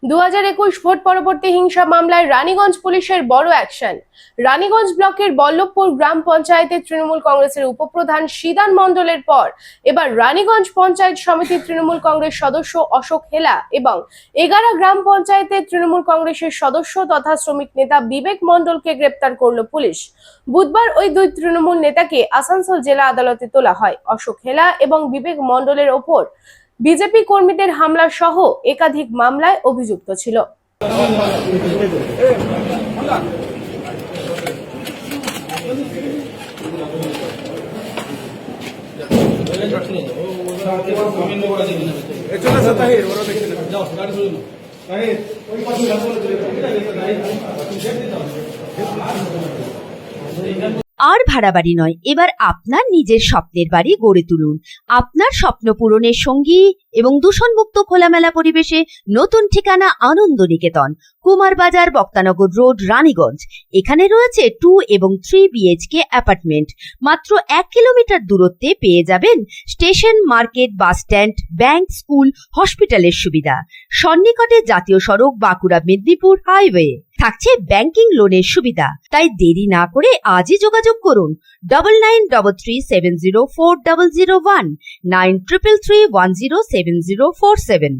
2021 vote পরবর্তী হিংসা মামলায় রানীগঞ্জ পুলিশের বড় অ্যাকশন। রানীগঞ্জ ব্লকের বল্লভপুর গ্রাম পঞ্চায়েতের তৃণমূল কংগ্রেসের উপপ্রধান সিদান মণ্ডলের পর এবার রানীগঞ্জ পঞ্চায়েত সমিতির তৃণমূল কংগ্রেস সদস্য অশোক হেলা এবং এগারা গ্রাম পঞ্চায়েতের তৃণমূল কংগ্রেসের সদস্য তথা শ্রমিক নেতা বিবেক মণ্ডলকে গ্রেপ্তার করল পুলিশ। বুধবার ওই দুই তৃণমূল নেতাকে আসানসোল জেলা আদালতে তোলা হয়। অশোক হেলা এবং বিবেক মণ্ডলের ওপর বিজেপি কর্মীদের হামলা সহ একাধিক মামলায় অভিযুক্ত ছিল। আর ভাড়া বাড়ি নয়, এবার আপনার নিজের স্বপ্নের বাড়ি গড়ে তুলুন। আপনার স্বপ্ন পূরণের সঙ্গী এবং দূষণমুক্ত খোলামেলা পরিবেশে নতুন ঠিকানা আনন্দ নিকেতন, কুমার বাজার, বক্তানগর রোড, রানীগঞ্জ। এখানে রয়েছে 2 এবং 3 BHK অ্যাপার্টমেন্ট। মাত্র 1 কিলোমিটার দূরত্বে পেয়ে যাবেন station, market, bus stand, bank, school, হসপিটালের সুবিধা। সন্নিকটে জাতীয় সড়ক বাঁকুড়া মেদিনীপুর হাইওয়ে। থাকছে ব্যাংকিং লোনের সুবিধা। তাই দেরি না করে আজই যোগাযোগ করুন 9933370401 9333107047।